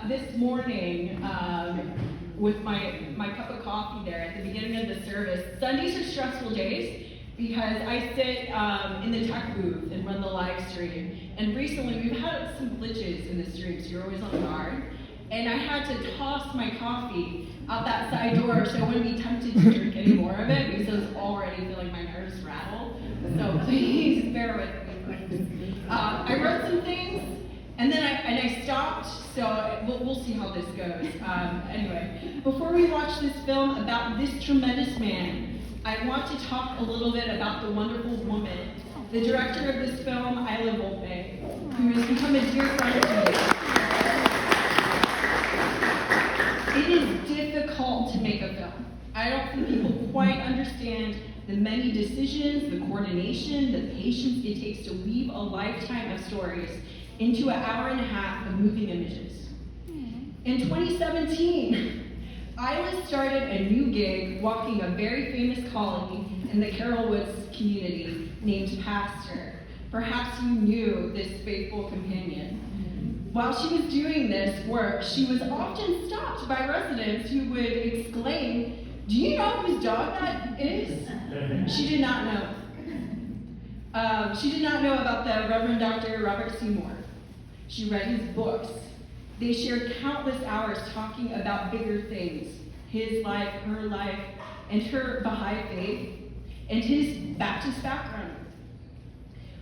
This morning, with my cup of coffee there at the beginning of the service, Sundays are stressful days because I sit in the tech booth and run the live stream. And recently we've had some glitches in the stream, so you're always on guard. And I had to toss my coffee out that side door so I wouldn't be tempted to drink any more of it because I was already feeling my nerves rattle. So please bear with me. I wrote some things. And then I stopped, so we'll see how this goes. Anyway, before we watch this film about this tremendous man, I want to talk a little bit about the wonderful woman, the director of this film, Ila Volpe, who has become a dear friend of mine. It is difficult to make a film. I don't think people quite understand the many decisions, the coordination, the patience it takes to weave a lifetime of stories into an hour and a half of moving images. In 2017, Ila started a new gig walking a very famous colony in the Carroll Woods community named Pastor. Perhaps you knew this faithful companion. While she was doing this work, she was often stopped by residents who would exclaim, "Do you know whose dog that is?" She did not know. She did not know about the Reverend Dr. Robert Seymour. She read his books. They shared countless hours talking about bigger things, his life, her life, and her Baha'i faith, and his Baptist background.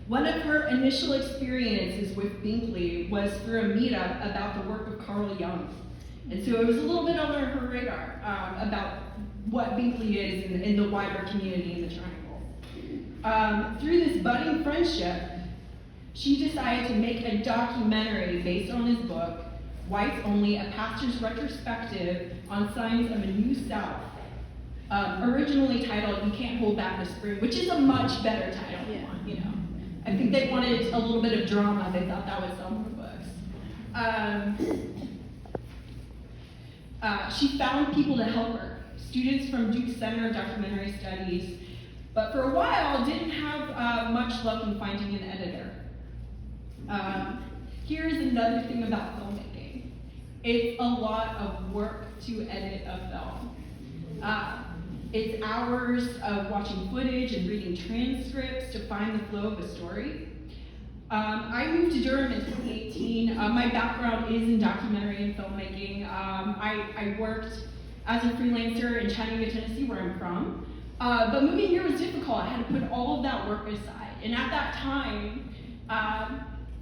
One of her initial experiences with Binkley was through a meetup about the work of Carl Jung. And so it was a little bit under her radar about what Binkley is in the wider community in the Triangle. Through this budding friendship, she decided to make a documentary based on his book, Whites Only, a pastor's retrospective on signs of a new South, originally titled You Can't Hold Back the Spring, which is a much better title, you know. I think they wanted a little bit of drama. They thought that would sell more books. She found people to help her, students from Duke Center of Documentary Studies, but for a while didn't have much luck in finding an editor. Here's another thing about filmmaking. It's a lot of work to edit a film. It's hours of watching footage and reading transcripts to find the flow of a story. I moved to Durham in 2018. My background is in documentary and filmmaking. I worked as a freelancer in Chattanooga, Tennessee, where I'm from. But moving here was difficult. I had to put all of that work aside. And at that time,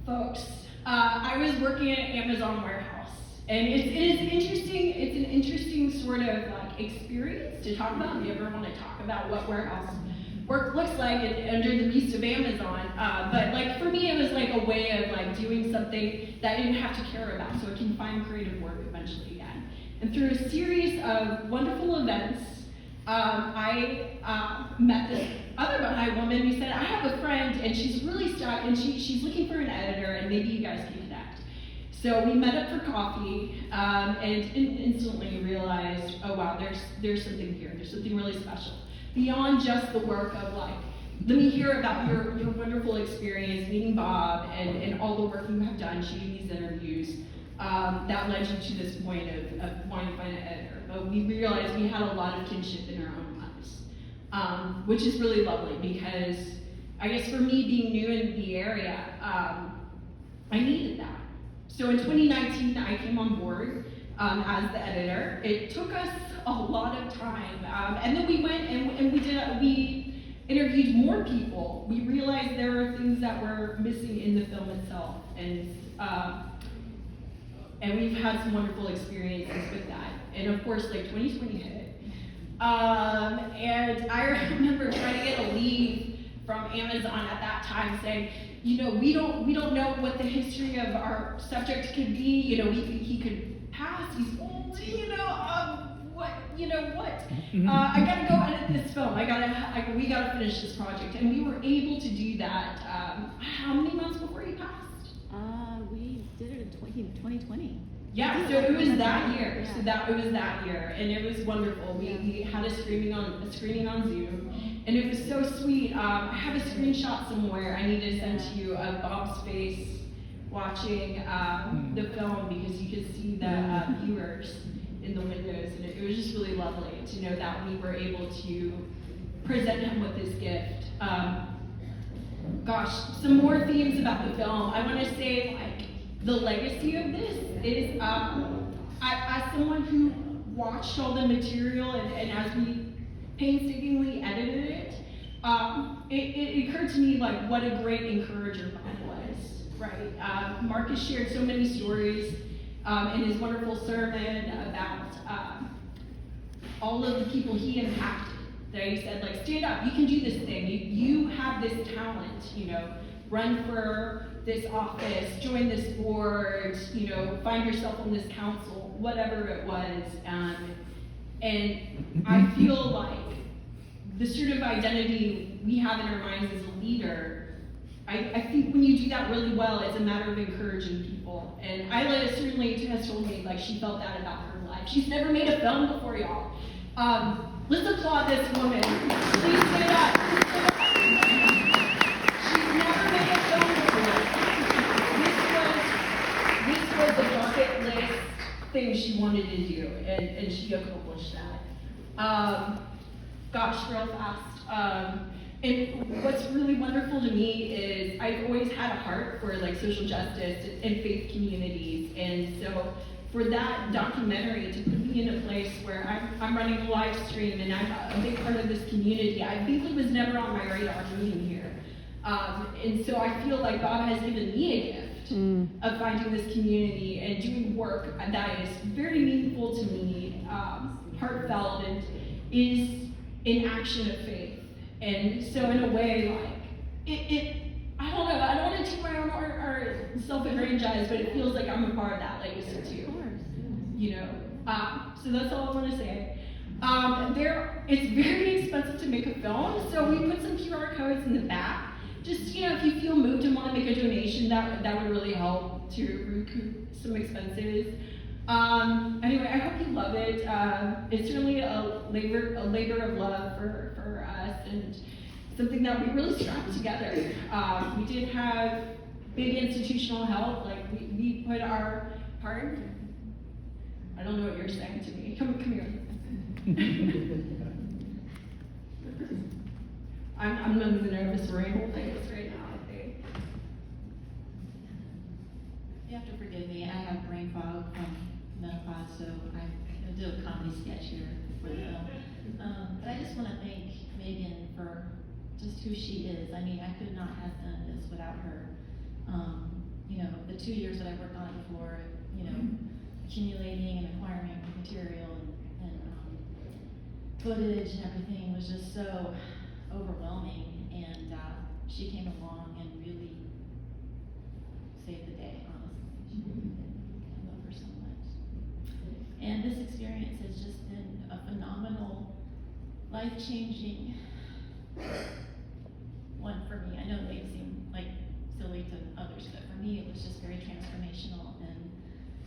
folks, I was working at an Amazon warehouse. And it is interesting, it's an interesting sort of like experience to talk about. If you ever want to talk about what warehouse work looks like under the beast of Amazon. But like for me, it was like a way of like doing something that I didn't have to care about, so I can find creative work eventually again. And through a series of wonderful events, I met this other Baha'i woman who said, I have a friend and she's really stuck and she's looking for an editor and maybe you guys can connect. So we met up for coffee and instantly realized, oh wow, there's something here. There's something really special. Beyond just the work of like, let me hear about your wonderful experience meeting Bob and all the work you have done shooting these interviews. That led you to this point of wanting to find an editor. But we realized we had a lot of kinship in our own lives, which is really lovely because I guess for me being new in the area, I needed that. So in 2019, I came on board as the editor. It took us a lot of time, and then we went and we interviewed more people. We realized there were things that were missing in the film itself, and we've had some wonderful experiences with that. And of course, like 2020 hit, and I remember trying to get a lead from Amazon at that time, saying, you know, we don't know what the history of our subject could be. You know, he could pass. He's old. What? I gotta go edit this film. We gotta finish this project, and we were able to do that. How many months before he passed? We did it in 2020. Yeah, so it was that year. It was that year, and it was wonderful. We had a screening on Zoom, and it was so sweet. I have a screenshot somewhere I need to send to you of Bob's face watching the film, because you could see the viewers in the windows, and it was just really lovely to know that we were able to present him with this gift. Gosh, some more themes about the film. I want to say, like, the legacy of this is, as someone who watched all the material and as we painstakingly edited it, it occurred to me, like, what a great encourager Bob was, right? Marcus shared so many stories in his wonderful sermon about all of the people he impacted. That he said, like, stand up, you can do this thing, you have this talent, you know, run for this office, join this board, you know, find yourself on this council, whatever it was. And I feel like the sort of identity we have in our minds as a leader, I think when you do that really well, it's a matter of encouraging people. And Isla certainly has told me, like, she felt that about her life. She's never made a film before, y'all. Let's applaud this woman. Please stand up. She's never made a film before. This was a bucket list thing she wanted to do, and she accomplished that. Gosh, real fast. And what's really wonderful to me is I've always had a heart for, like, social justice and faith communities, and so for that documentary to put me in a place where I'm running a live stream and I'm a big part of this community, I think it was never on my radar moving here. And so I feel like God has given me a gift of finding this community and doing work that is very meaningful to me, heartfelt, and is an action of faith. And so in a way, like, I don't know, I don't want to toot my own or self-aggrandize, but it feels like I'm a part of that legacy too. You know, so that's all I want to say. It's very expensive to make a film, so we put some QR codes in the back. Just, you know, if you feel moved and want to make a donation, that would really help to recoup some expenses. Anyway, I hope you love it. It's certainly a labor of love for us, and something that we really strapped together. We did have big institutional help, like we put our part. I don't know what you're saying to me. Come here. I'm in the nervous ramble phase right now, I think. You have to forgive me, I have brain fog from menopause, so I do a comedy sketch here for the film. But I just want to thank Megan for just who she is. I mean, I could not have done this without her. You know, the 2 years that I worked on it before, you know, accumulating and acquiring material and footage and everything was just so overwhelming, and she came along and really saved the day, honestly. I love her so much. And this experience has just been a phenomenal, life-changing one for me. I know they seem like silly to others, but for me it was just very transformational, and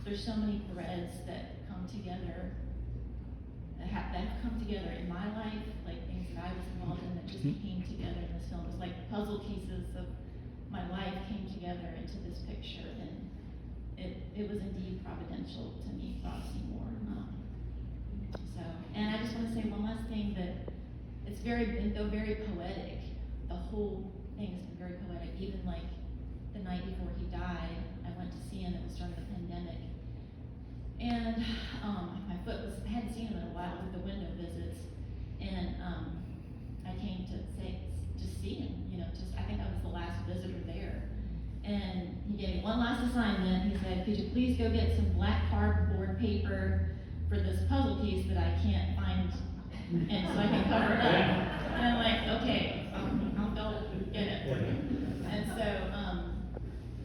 there's so many threads that come together, that have come together in my life, like things that I was involved in that just came together in this film. It was like puzzle pieces of my life came together into this picture, and it was indeed providential to meet Bob Seymour. And I just want to say one last thing, that it's been very poetic. The whole thing has been very poetic. Even like the night before he died, I went to see him at the start of the pandemic. And I hadn't seen him in a while with the window visits. And I came to see him, you know, I think I was the last visitor there. And he gave me one last assignment. He said, could you please go get some black cardboard paper for this puzzle piece that I can't find, and so I can cover it up. And I'm like, okay, I'll go get it. And so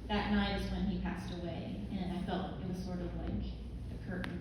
that night is when he passed away, and I felt it was sort of like the curtain